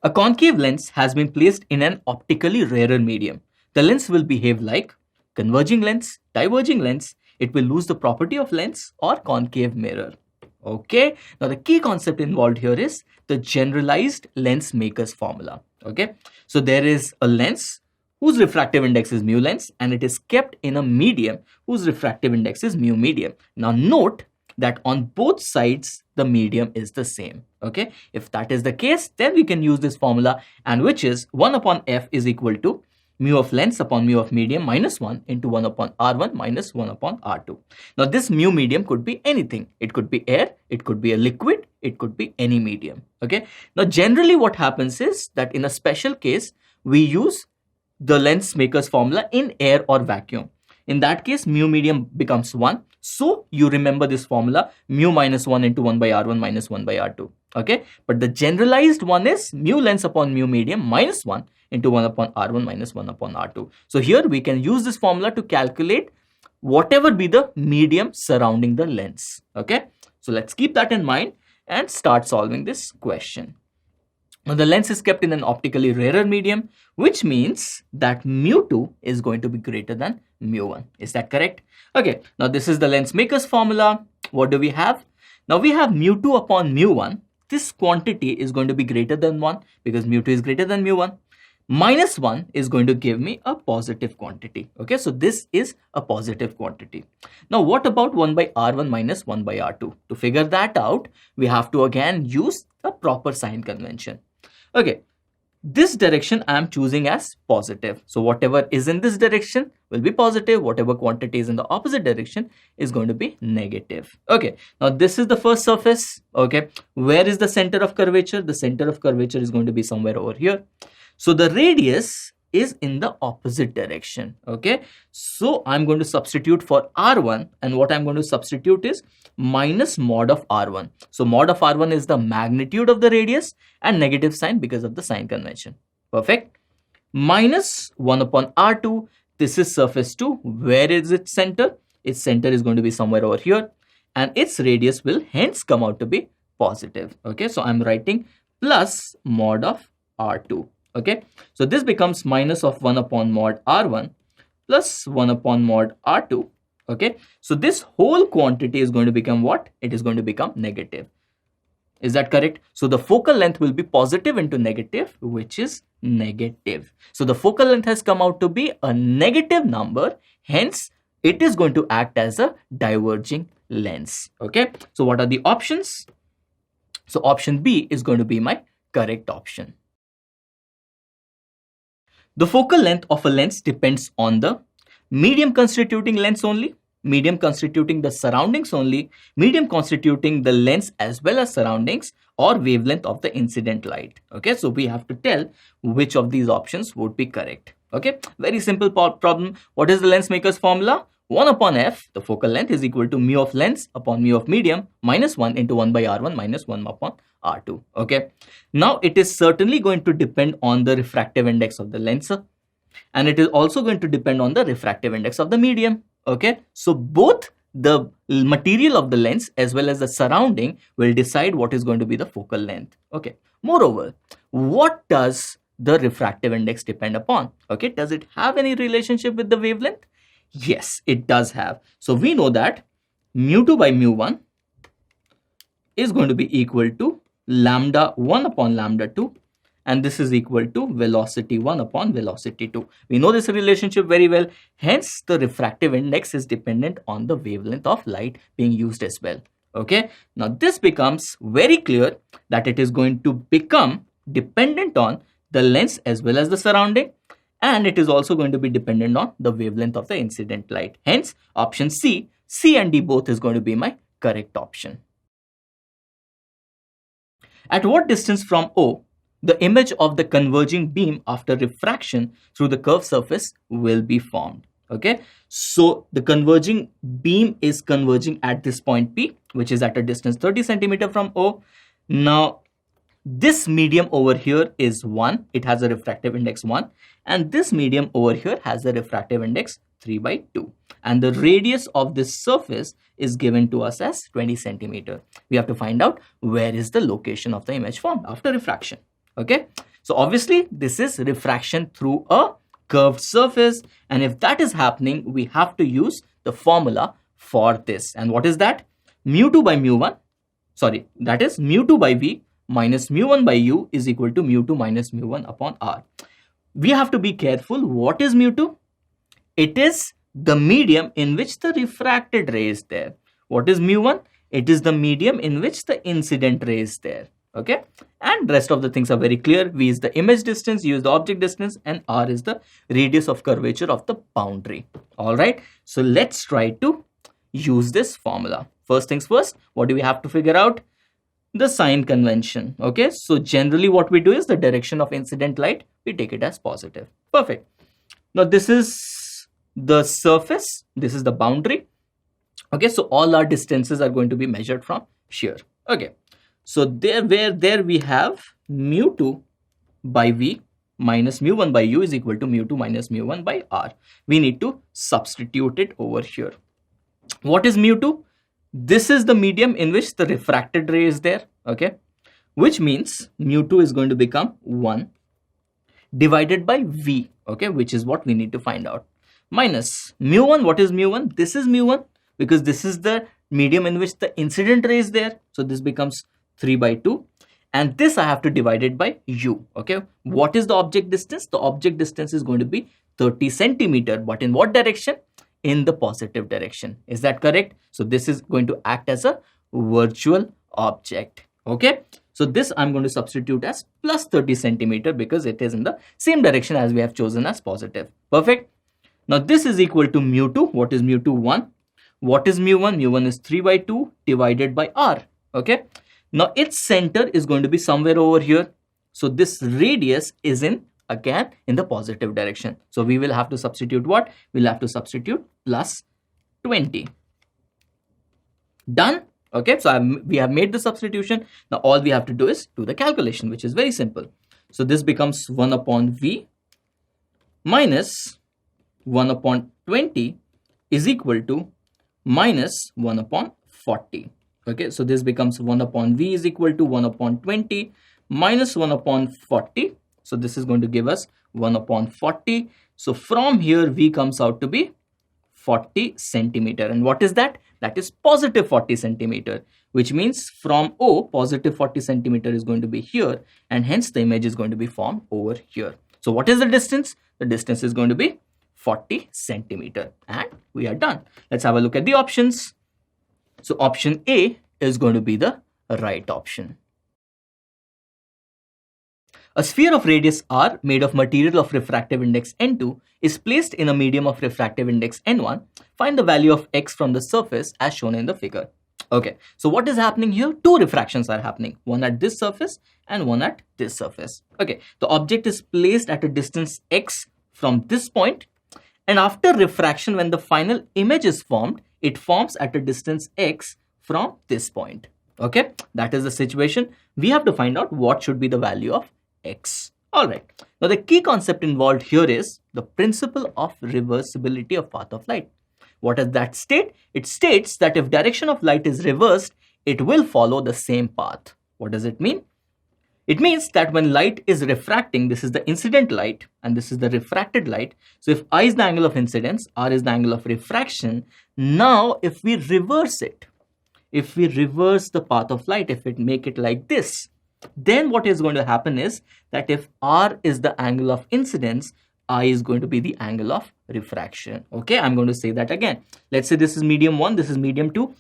A concave lens has been placed in an optically rarer medium. The lens will behave like converging lens, diverging lens. It will lose the property of lens or concave mirror. Okay, now the key concept involved here is the generalized lens maker's formula. Okay, so there is a lens whose refractive index is mu lens and it is kept in a medium whose refractive index is mu medium. Now note that on both sides the medium is the same. Okay, if that is the case, then we can use this formula, and which is 1 upon f is equal to mu of lens upon mu of medium minus 1 into 1 upon r1 minus 1 upon r2. Now this mu medium could be anything. It could be air, it could be a liquid, it could be any medium. Okay, now generally what happens is that in a special case we use the lens maker's formula in air or vacuum. In that case, mu medium becomes 1. So you remember this formula, mu minus 1 into 1 by r1 minus 1 by r2. Okay, but the generalized one is mu lens upon mu medium minus 1 into 1 upon r1 minus 1 upon r2. So here we can use this formula to calculate whatever be the medium surrounding the lens. Okay, so let's keep that in mind and start solving this question. Now the lens is kept in an optically rarer medium, which means that mu2 is going to be greater than mu1. Is that correct? Okay, now this is the lens maker's formula. What do we have? Now we have mu2 upon mu1. This quantity is going to be greater than 1 because mu2 is greater than mu1. Minus 1 is going to give me a positive quantity. Okay, so this is a positive quantity. Now what about 1 by r1 minus 1 by r2? To figure that out, we have to again use a proper sign convention. Okay, this direction I am choosing as positive. So whatever is in this direction will be positive. Whatever quantity is in the opposite direction is going to be negative. Okay, now this is the first surface. Okay, where is the center of curvature? The center of curvature is going to be somewhere over here. So the radius is in the opposite direction. Okay, so I'm going to substitute for r1, and what I'm going to substitute is minus mod of r1. So mod of r1 is the magnitude of the radius and negative sign because of the sign convention. Perfect. Minus 1 upon r2. This is surface 2. Where is its center? Its center is going to be somewhere over here, and its radius will hence come out to be positive. Okay, so I'm writing plus mod of r2. Okay, so this becomes minus of 1 upon mod r1 plus 1 upon mod r2. Okay, so this whole quantity is going to become what? It is going to become negative. Is that correct? So the focal length will be positive into negative, which is negative. So the focal length has come out to be a negative number. Hence, it is going to act as a diverging lens. Okay, so what are the options? So option B is going to be my correct option. The focal length of a lens depends on the medium constituting lens only, medium constituting the surroundings only, medium constituting the lens as well as surroundings, or wavelength of the incident light. Okay, so we have to tell which of these options would be correct. Okay, very simple problem. What is the lens maker's formula? 1 upon f, the focal length, is equal to mu of lens upon mu of medium minus 1 into 1 by r1 minus 1 upon r2. Okay, now it is certainly going to depend on the refractive index of the lens, and it is also going to depend on the refractive index of the medium. Okay, so both the material of the lens as well as the surrounding will decide what is going to be the focal length. Okay, moreover, what does the refractive index depend upon? Okay, does it have any relationship with the wavelength? Yes, it does have. So we know that mu2 by mu1 is going to be equal to lambda 1 upon lambda 2, and this is equal to velocity 1 upon velocity 2. We know this relationship very well. Hence, the refractive index is dependent on the wavelength of light being used as well. Okay, now this becomes very clear that it is going to become dependent on the lens as well as the surrounding, and it is also going to be dependent on the wavelength of the incident light. Hence, option C and D both is going to be my correct option. At what distance from O, the image of the converging beam after refraction through the curved surface will be formed? Okay, so the converging beam is converging at this point P, which is at a distance 30 centimeter from O. Now, this medium over here is 1. It has a refractive index 1. And this medium over here has a refractive index 3 by 2. And the radius of this surface is given to us as 20 centimeter. We have to find out where is the location of the image formed after refraction. Okay, So obviously this is refraction through a curved surface, and if that is happening, we have to use the formula for this. And what is that? Mu2 by mu1, sorry, that is mu2 by v minus mu1 by u is equal to mu2 minus mu1 upon r. We have to be careful. What is mu2? It is the medium in which the refracted ray is there. What is mu1? It is the medium in which the incident ray is there. Okay, and rest of the things are very clear. V is the image distance, U is the object distance, and R is the radius of curvature of the boundary. All right, so let's try to use this formula. First things first, what do we have to figure out? The sign convention. Okay, so generally what we do is the direction of incident light, we take it as positive. Perfect. Now this is the surface, this is the boundary. Okay, so all our distances are going to be measured from here. Okay, so there we have mu2 by v minus mu1 by u is equal to mu2 minus mu1 by r. We need to substitute it over here. What is mu2? This is the medium in which the refracted ray is there. Okay, which means mu2 is going to become 1 divided by v. Okay, which is what we need to find out. Minus mu1. What is mu1? This is mu1 because this is the medium in which the incident ray is there. So this becomes 3 by 2. And this I have to divide it by u. Okay, what is the object distance? The object distance is going to be 30 centimeter. But in what direction? In the positive direction. Is that correct? So this is going to act as a virtual object. Okay, so this I'm going to substitute as plus 30 centimeter because it is in the same direction as we have chosen as positive. Perfect. Now this is equal to mu2. What is mu2? 1. What is mu1? mu1 is 3 by 2 divided by r. Okay, now its center is going to be somewhere over here. So this radius is again in the positive direction. So we will have to substitute what? We'll have to substitute plus 20. Done. Okay, so we have made the substitution. Now all we have to do is do the calculation, which is very simple. So this becomes 1 upon v minus 1 upon 20 is equal to minus 1 upon 40. Okay, so this becomes 1 upon v is equal to 1 upon 20 minus 1 upon 40. So this is going to give us 1 upon 40. So from here v comes out to be 40 centimeter. And what is that? That is positive 40 centimeter, which means from O, positive 40 centimeter is going to be here, and hence the image is going to be formed over here. So what is the distance? The distance is going to be 40 centimeter, and we are done. Let's have a look at the options. So option A is going to be the right option. A sphere of radius r made of material of refractive index n2 is placed in a medium of refractive index n1. Find the value of x from the surface as shown in the figure. Okay, so what is happening here? Two refractions are happening, one at this surface and one at this surface. Okay, the object is placed at a distance x from this point, and after refraction, when the final image is formed, it forms at a distance x from this point. Okay, that is the situation. We have to find out what should be the value of x. All right. Now the key concept involved here is the principle of reversibility of path of light. What does that state? It states that if direction of light is reversed, it will follow the same path. What does it mean? It means that when light is refracting, this is the incident light and this is the refracted light. So if I is the angle of incidence, r is the angle of refraction. Now if we reverse it, if we reverse the path of light, if we make it like this, then what is going to happen is that if r is the angle of incidence, I is going to be the angle of refraction. Okay, I'm going to say that again. Let's say this is medium 1, this is medium 2.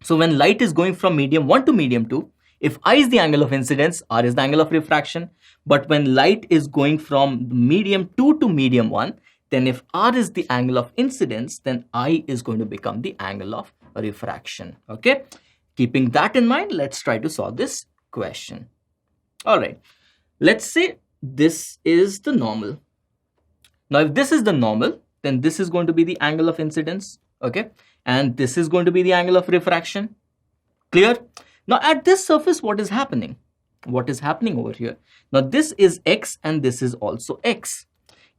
So when light is going from medium 1 to medium 2, if I is the angle of incidence, r is the angle of refraction. But when light is going from medium 2 to medium 1, then if r is the angle of incidence, then I is going to become the angle of refraction. Okay, keeping that in mind, let's try to solve this question. All right, let's say this is the normal. Now if this is the normal, then this is going to be the angle of incidence. Okay, and this is going to be the angle of refraction. Clear? Now at this surface, what is happening? What is happening over here? Now this is x and this is also x.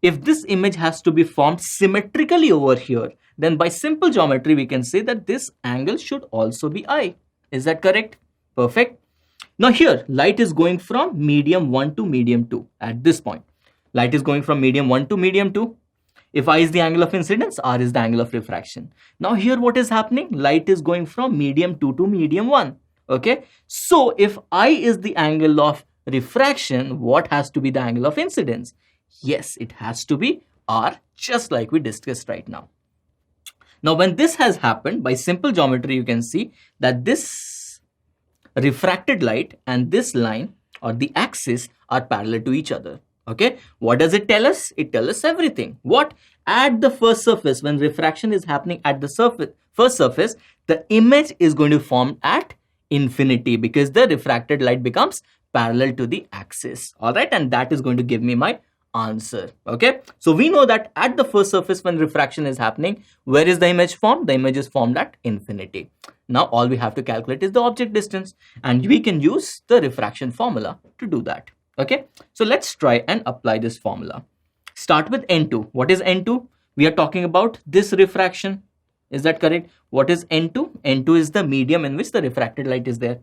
If this image has to be formed symmetrically over here, then by simple geometry we can say that this angle should also be I. Is that correct? Perfect. Now here, light is going from medium 1 to medium 2 at this point. Light is going from medium 1 to medium 2. If I is the angle of incidence, R is the angle of refraction. Now here what is happening? Light is going from medium 2 to medium 1. Okay. So if I is the angle of refraction, what has to be the angle of incidence? Yes, it has to be R, just like we discussed right now. Now when this has happened, by simple geometry you can see that this refracted light and this line or the axis are parallel to each other. Okay, what does it tell us? It tells us everything. What? At the first surface, when refraction is happening at the first surface, the image is going to form at infinity because the refracted light becomes parallel to the axis. All right, and that is going to give me my answer. Okay, so we know that at the first surface when refraction is happening, where is the image formed? The image is formed at infinity. Now all we have to calculate is the object distance, and we can use the refraction formula to do that. Okay, so let's try and apply this formula. Start with N2. What is N2? We are talking about this refraction. Is that correct? What is N2? N2 is the medium in which the refracted light is there.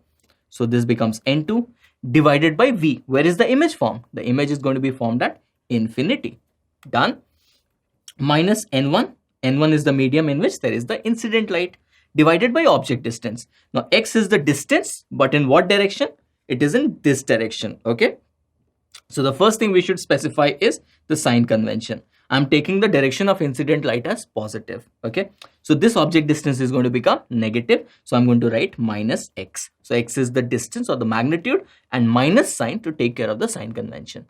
So this becomes N2 divided by V. Where is the image formed? The image is going to be formed at infinity. Done. Minus N1. N1 is the medium in which there is the incident light, divided by object distance. Now X is the distance, but in what direction? It is in this direction. Okay. So the first thing we should specify is the sign convention. I'm taking the direction of incident light as positive. Okay. So this object distance is going to become negative. So I'm going to write minus X. So X is the distance or the magnitude and minus sign to take care of the sign convention.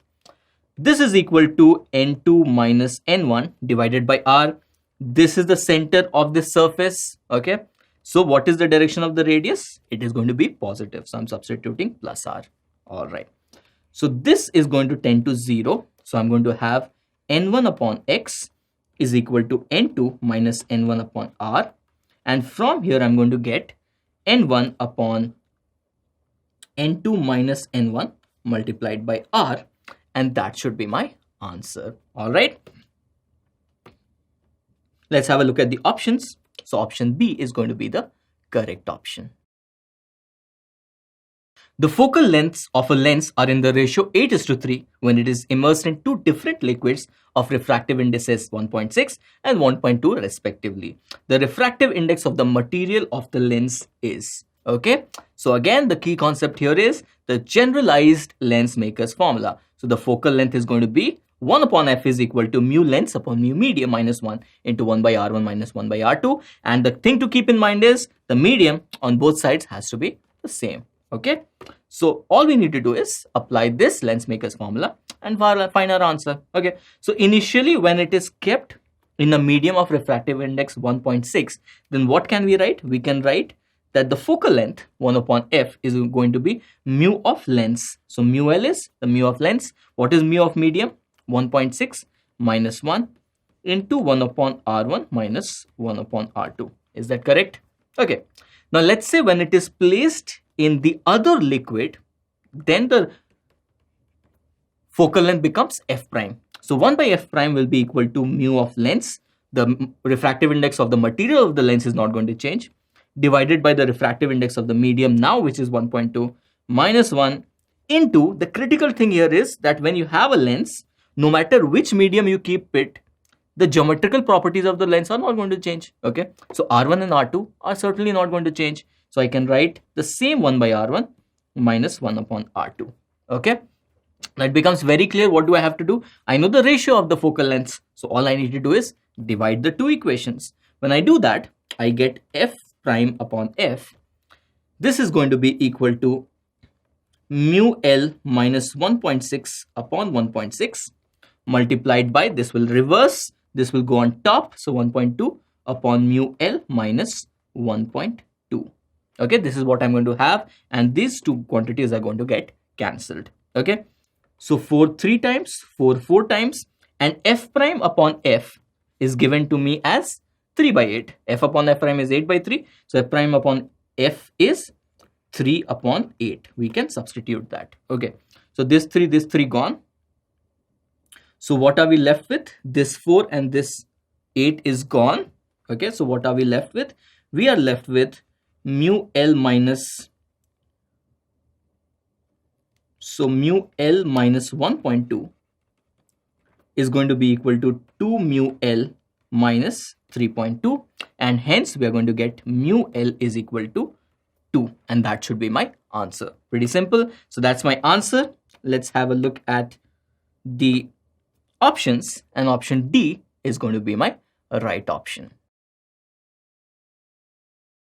This is equal to N2 minus N1 divided by R. This is the center of this surface. Okay. So what is the direction of the radius? It is going to be positive. So I'm substituting plus R. All right. So this is going to tend to 0. So I'm going to have N1 upon X is equal to N2 minus N1 upon R. And from here, I'm going to get N1 upon N2 minus N1 multiplied by R. And that should be my answer. All right. Let's have a look at the options. So option B is going to be the correct option. The focal lengths of a lens are in the ratio 8:3 when it is immersed in two different liquids of refractive indices 1.6 and 1.2 respectively. The refractive index of the material of the lens is. Okay. So again, the key concept here is the generalized lens maker's formula. So the focal length is going to be 1 upon f is equal to mu lens upon mu medium minus 1 into 1 by r1 minus 1 by r2. And the thing to keep in mind is the medium on both sides has to be the same. Okay, so all we need to do is apply this lens maker's formula and find our answer. Okay, so initially when it is kept in a medium of refractive index 1.6, then what can we write? We can write that the focal length 1 upon f is going to be mu of lens. So mu L is the mu of lens. What is mu of medium? 1.6 minus 1 into 1 upon r1 minus 1 upon r2. Is that correct? Okay, now let's say when it is placed in the other liquid, then the focal length becomes f prime. So 1 by f prime will be equal to mu of lens. The refractive index of the material of the lens is not going to change, divided by the refractive index of the medium now, which is 1.2 minus 1 into the critical thing here is that when you have a lens, no matter which medium you keep it, the geometrical properties of the lens are not going to change. Okay, so R1 and R2 are certainly not going to change. So I can write the same 1 by R1 minus 1 upon R2. Okay, now it becomes very clear. What do I have to do? I know the ratio of the focal lengths. So all I need to do is divide the two equations. When I do that, I get f prime upon f. This is going to be equal to mu L minus 1.6 upon 1.6 multiplied by, this will reverse, this will go on top. So 1.2 upon mu L minus 1.2. Okay, this is what I'm going to have, and these two quantities are going to get cancelled. Okay, so 4 3 times, 4 4 times, and f prime upon f is given to me as 3 by 8. F upon f prime is 8 by 3. So f prime upon f is 3 upon 8. We can substitute that. Okay, so this 3 gone. So what are we left with? This 4 and this 8 is gone. Okay, so what are we left with? We are left with mu L minus So mu L minus 1.2 is going to be equal to 2 mu L minus 3.2, and hence we are going to get mu L is equal to 2, and that should be my answer. Pretty simple. So that's my answer. Let's have a look at the options, and option D is going to be my right option.